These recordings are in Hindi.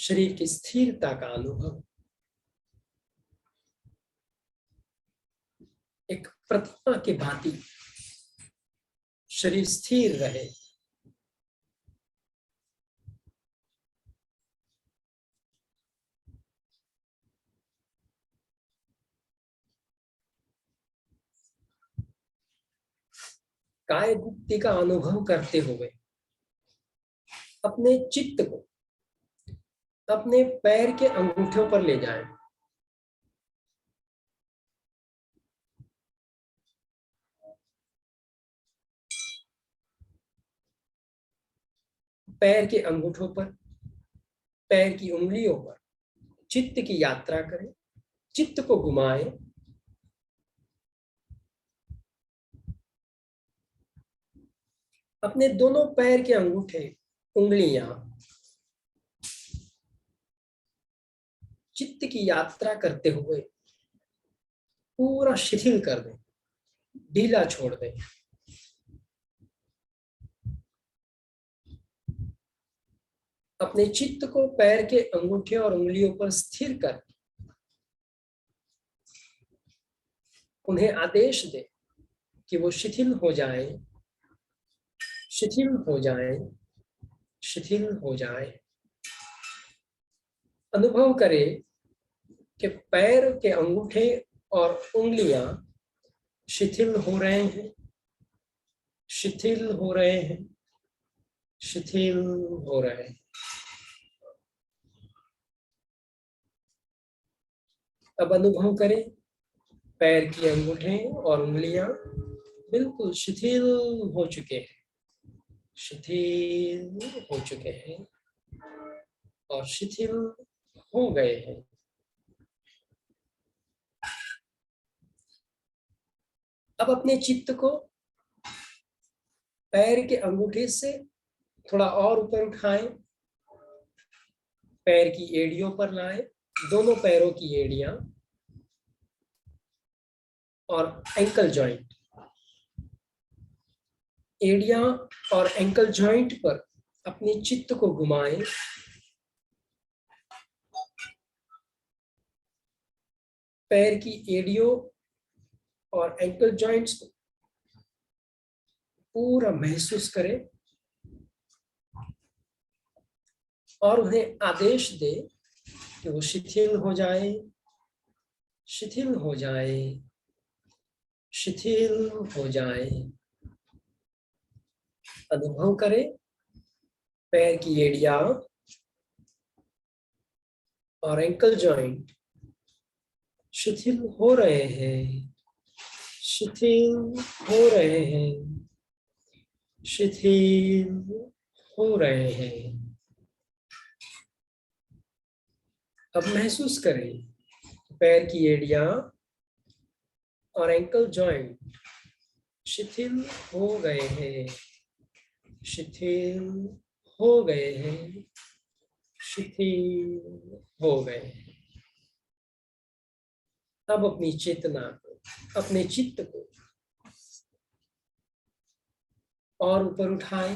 शरीर की स्थिरता का अनुभव, एक प्रतिमा की भांति शरीर स्थिर रहे। काय गुप्ति का अनुभव करते हुए अपने चित्त को अपने पैर के अंगूठों पर ले जाएं। पैर के अंगूठों पर, पैर की उंगलियों पर चित्त की यात्रा करें, चित्त को घुमाएं। अपने दोनों पैर के अंगूठे, उंगलियां चित्त की यात्रा करते हुए पूरा शिथिल कर दें, ढीला छोड़ दें। अपने चित्त को पैर के अंगूठे और उंगलियों पर स्थिर कर उन्हें आदेश दें कि वो शिथिल हो जाए, शिथिल हो जाए, शिथिल हो जाए। अनुभव करें कि पैर के अंगूठे और उंगलियां शिथिल हो रहे हैं, शिथिल हो रहे हैं, शिथिल हो रहे हैं। अब अनुभव करें पैर की अंगूठे और उंगलियां बिल्कुल शिथिल हो चुके हैं, शिथिल हो चुके हैं और शिथिल हो गए हैं। अब अपने चित्त को पैर के अंगूठे से थोड़ा और ऊपर उठाएं, पैर की एड़ियों पर लाएं, दोनों पैरों की एड़ियां और एंकल जॉइंट, एड़ियां और एंकल जॉइंट पर अपने चित्त को घुमाएं। पैर की एड़ियों और एंकल जॉइंट्स को पूरा महसूस करें और उन्हें आदेश दे कि वो शिथिल हो जाए, शिथिल हो जाए, शिथिल हो जाए। अनुभव करें पैर की एड़ियां और एंकल जॉइंट शिथिल हो रहे हैं, शिथिल हो रहे हैं, शिथिल हो रहे हैं। अब महसूस करें पैर की एड़ियां और एंकल जॉइंट शिथिल हो गए हैं, शिथिल हो गए हैं, शिथिल हो गए हैं। अब अपनी चेतना को, अपने चित्त को और ऊपर उठाएं,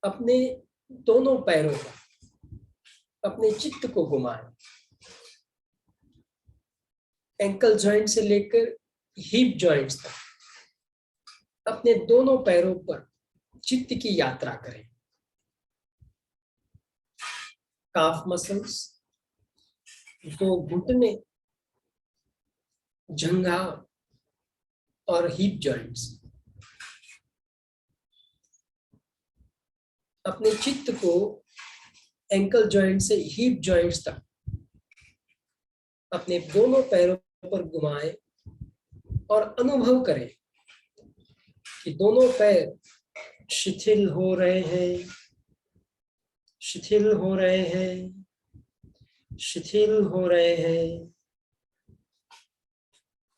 अपने दोनों पैरों पर अपने चित्त को घुमाएं, एंकल जॉइंट से लेकर हिप जॉइंट्स तक अपने दोनों पैरों पर चित्त की यात्रा करें। काफ मसल्स, दो घुटने, जंघा और हिप जॉइंट्स, अपने चित्त को एंकल जॉइंट से हिप जॉइंट्स तक अपने दोनों पैरों पर घुमाएं और अनुभव करें कि दोनों पैर शिथिल हो रहे हैं, शिथिल हो रहे हैं, शिथिल हो रहे हैं।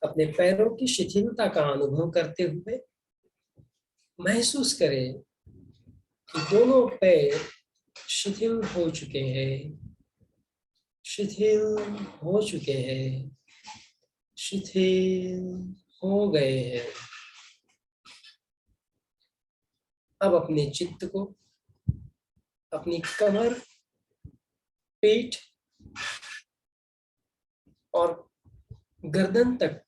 अपने पैरों की शिथिलता का अनुभव करते हुए महसूस करें कि दोनों पैर शिथिल हो चुके हैं, शिथिल हो चुके हैं, शिथिल हो गए हैं। अब अपने चित्त को अपनी कमर पीठ और गर्दन तक,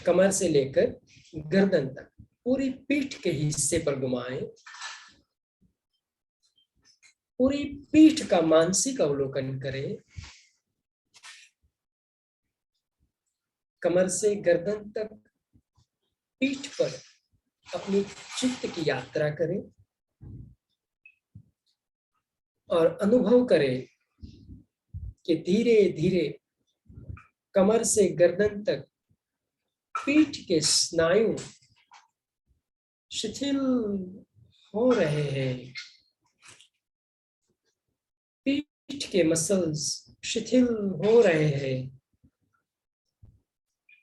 कमर से लेकर गर्दन तक पूरी पीठ के हिस्से पर घुमाएं। पूरी पीठ का मानसिक अवलोकन करें। कमर से गर्दन तक पीठ पर अपनी चित्त की यात्रा करें और अनुभव करें कि धीरे धीरे कमर से गर्दन तक पीठ के स्नायु शिथिल हो रहे हैं। पीठ के मसल्स शिथिल हो रहे हैं,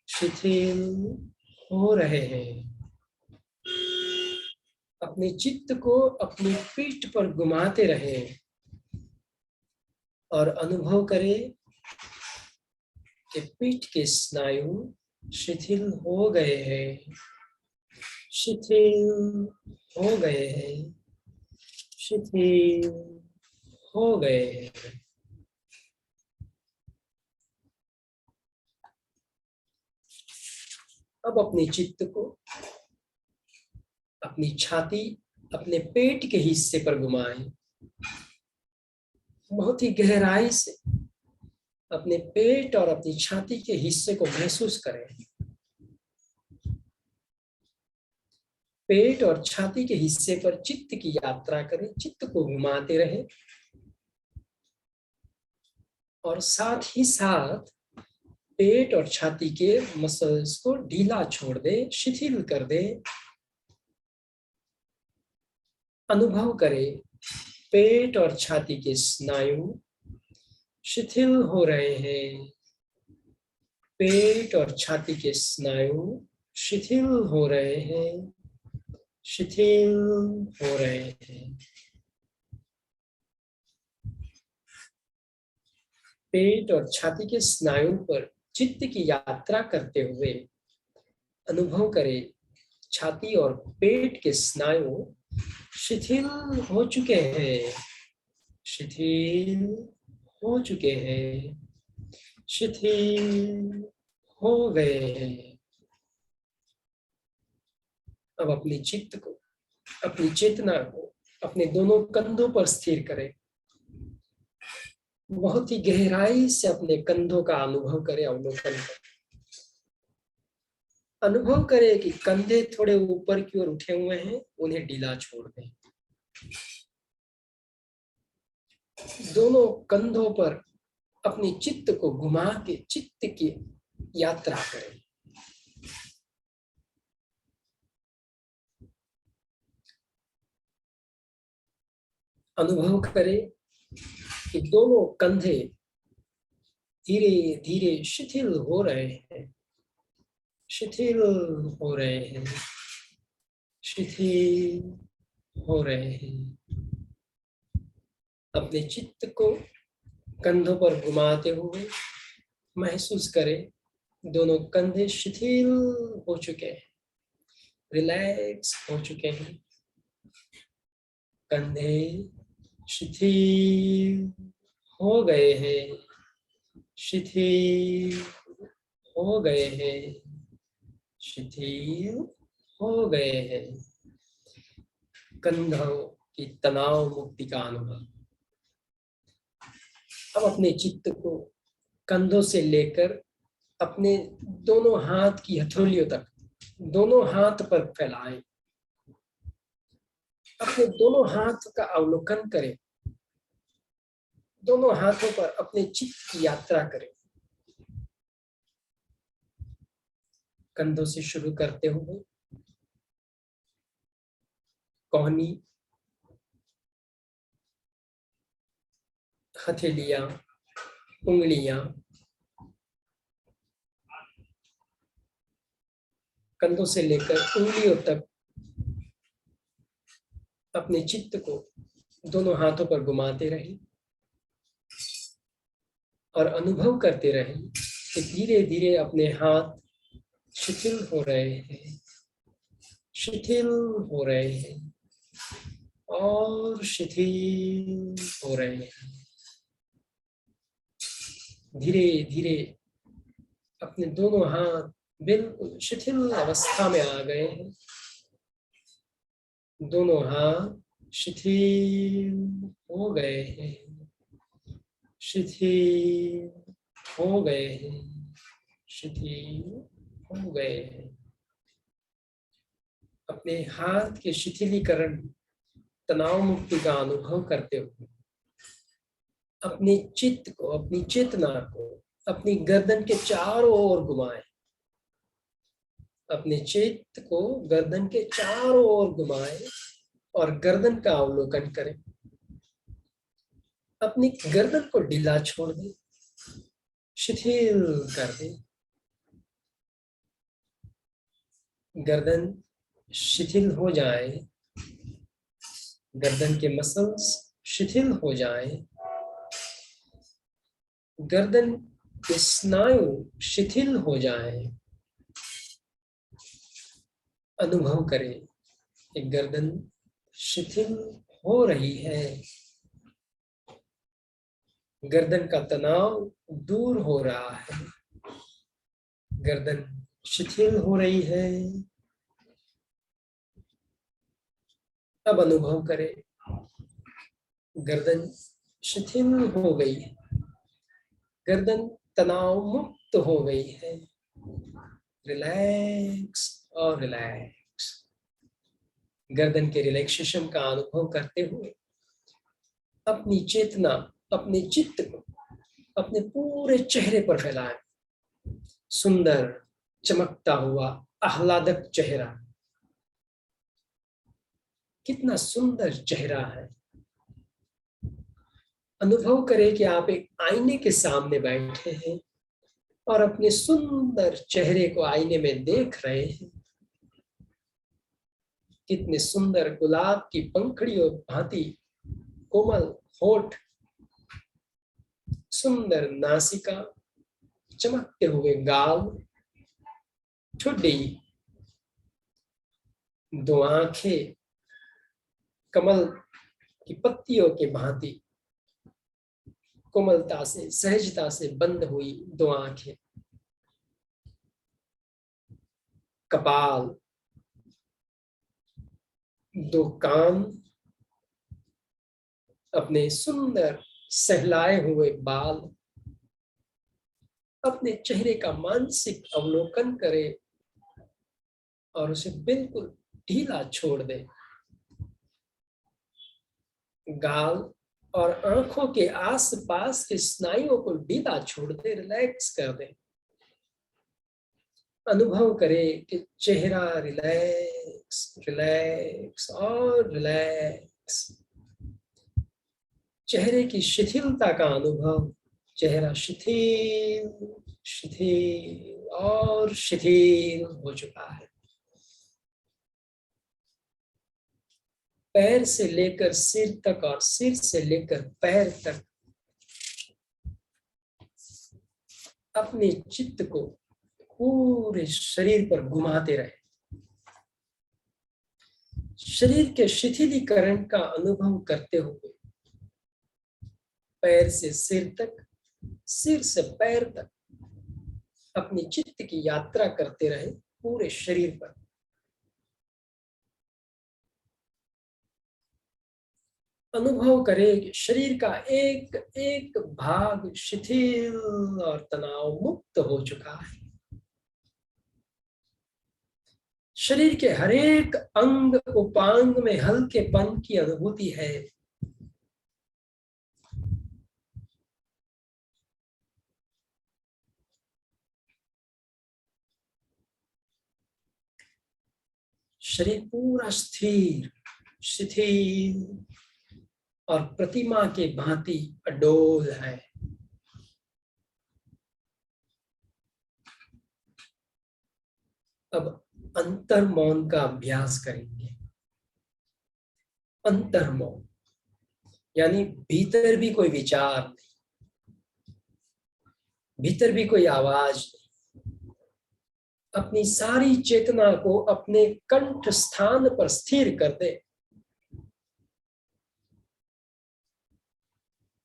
शिथिल हो रहे हैं। अपने चित्त को अपनी पीठ पर घुमाते रहें और अनुभव करें कि पीठ के स्नायु शिथिल हो गए हैं, शिथिल हो गए हैं, शिथिल हो गए हैं। अब अपने चित्त को अपनी छाती, अपने पेट के हिस्से पर घुमाएं। बहुत ही गहराई से अपने पेट और अपनी छाती के हिस्से को महसूस करें। पेट और छाती के हिस्से पर चित्त की यात्रा करें, चित्त को घुमाते रहें और साथ ही साथ पेट और छाती के मसल्स को ढीला छोड़ दें, शिथिल कर दें। अनुभव करें पेट और छाती के स्नायु शिथिल हो रहे हैं। पेट और छाती के स्नायु शिथिल हो रहे हैं, शिथिल हो रहे हैं। पेट और छाती के स्नायु पर चित्त की यात्रा करते हुए अनुभव करें छाती और पेट के स्नायु शिथिल हो चुके हैं, शिथिल हो चुके हैं, शिथिल हो गए हैं। अब अपनी चित्त को, अपनी चेतना को अपने दोनों कंधों पर स्थिर करें। बहुत ही गहराई से अपने कंधों का अनुभव करें, अवलोकन करें। अनुभव करें कि कंधे थोड़े ऊपर की ओर उठे हुए हैं, उन्हें ढीला छोड़ दें। दोनों कंधों पर अपनी चित्त को घुमा के चित्त की यात्रा करें। अनुभव करें कि दोनों कंधे धीरे धीरे शिथिल हो रहे हैं, शिथिल हो रहे हैं, शिथिल हो रहे हैं। अपने चित्त को कंधों पर घुमाते हुए महसूस करें दोनों कंधे शिथिल हो चुके हैं, रिलैक्स हो चुके हैं। कंधे शिथिल हो गए हैं, शिथिल हो गए हैं, शिथिल हो गए हैं। कंधों की तनाव मुक्ति का अनुभव। अब अपने चित्त को कंधों से लेकर अपने दोनों हाथ की हथेलियों तक, दोनों हाथ पर फैलाएं। अपने दोनों हाथ का अवलोकन करें, दोनों हाथों पर अपने चित्त की यात्रा करें। कंधों से शुरू करते हुए कोहनी, हथेलियां, उंगलियां, कंधों से लेकर उंगलियों तक अपने चित्त को दोनों हाथों पर घुमाते रहें और अनुभव करते रहें कि धीरे धीरे अपने हाथ शिथिल हो रहे हैं, शिथिल हो रहे हैं और शिथिल हो रहे हैं। धीरे धीरे अपने दोनों हाथ बिल्कुल शिथिल अवस्था में आ गए हैं। दोनों हाथ शिथिल हो गए हैं, शिथिल हो गए हैं, शिथिल हो गए हैं। अपने हाथ के शिथिलीकरण, तनाव मुक्ति का अनुभव करते हुए अपने चित्त को, अपनी चेतना को अपनी गर्दन के चारों ओर घुमाएं। अपने चित्त को गर्दन के चारों ओर घुमाएं और गर्दन का अवलोकन करें। अपनी गर्दन को ढीला छोड़ दें, शिथिल कर दें। गर्दन शिथिल हो जाए, गर्दन के मसल्स शिथिल हो जाए, गर्दन के स्नायु शिथिल हो जाए। अनुभव करें कि गर्दन शिथिल हो रही है, गर्दन का तनाव दूर हो रहा है, गर्दन शिथिल हो रही है। अब अनुभव करें गर्दन शिथिल हो गई है, गर्दन तनाव मुक्त हो गई है। रिलैक्स और रिलैक्स। गर्दन के रिलैक्सेशन का अनुभव करते हुए अपनी चेतना, अपने चित्त को अपने पूरे चेहरे पर फैलाएं। सुंदर, चमकता हुआ, आह्लादक चेहरा। कितना सुंदर चेहरा है। अनुभव करें कि आप एक आईने के सामने बैठे हैं और अपने सुंदर चेहरे को आईने में देख रहे हैं। कितने सुंदर गुलाब की पंखड़ियों भांति कोमल होठ, सुंदर नासिका, चमकते हुए गाल, ठुड्डी, दो आंखें कमल की पत्तियों के भांति कोमलता से, सहजता से बंद हुई दो आंखें, कपाल, दो कान, अपने सुंदर सहलाए हुए बाल। अपने चेहरे का मानसिक अवलोकन करें और उसे बिल्कुल ढीला छोड़ दें। गाल और आंखों के आसपास के स्नायुओं को ढीला छोड़ दें, रिलैक्स कर दें। अनुभव करें कि चेहरा रिलैक्स, रिलैक्स और रिलैक्स। चेहरे की शिथिलता का अनुभव। चेहरा शिथिल, शिथिल और शिथिल हो चुका है। पैर से लेकर सिर तक और सिर से लेकर पैर तक अपने चित्त को पूरे शरीर पर घुमाते रहे। शरीर के शिथिलीकरण का अनुभव करते हुए पैर से सिर तक, सिर से पैर तक अपनी चित्त की यात्रा करते रहे पूरे शरीर पर। अनुभव करें कि शरीर का एक एक भाग शिथिल और तनाव मुक्त हो चुका है। शरीर के हर एक अंग उपांग में हल्केपन की अनुभूति है। शरीर पूरा स्थिर, शिथिल और प्रतिमा के भांति अडोल है। अब अंतर्मौन का अभ्यास करेंगे। अंतर्मौन यानी भीतर भी कोई विचार नहीं, भीतर भी कोई आवाज नहीं। अपनी सारी चेतना को अपने कंठ स्थान पर स्थिर कर दे।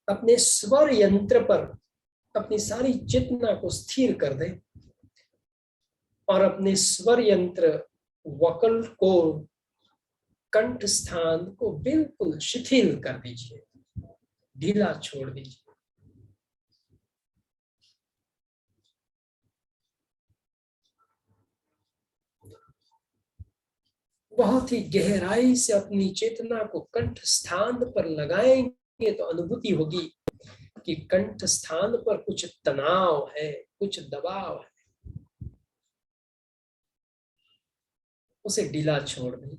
अपने स्वर यंत्र पर अपनी सारी चेतना को स्थिर कर दें और अपने स्वर यंत्र वकल को, कंठ स्थान को बिल्कुल शिथिल कर दीजिए, ढीला छोड़ दीजिए। बहुत ही गहराई से अपनी चेतना को कंठ स्थान पर लगाएंगे तो अनुभूति होगी कि कंठ स्थान पर कुछ तनाव है, कुछ दबाव है। उसे ढीला छोड़ दें,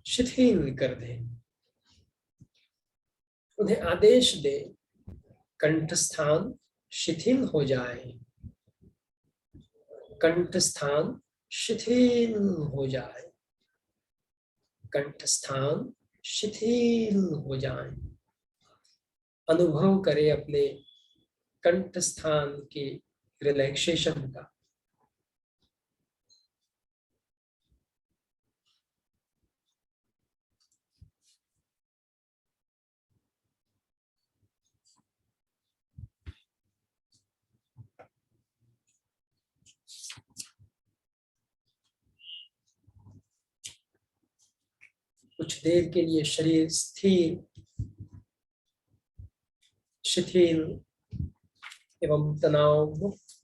शिथिल कर दें। उन्हें आदेश दे, कंठ स्थान शिथिल हो जाए, कंठ स्थान शिथिल हो जाए, कंठ स्थान शिथिल हो जाए। अनुभव करें अपने कंठ स्थान के रिलैक्सेशन का। कुछ देर के लिए शरीर स्थिर, शिथिल एवं तनाव मुक्त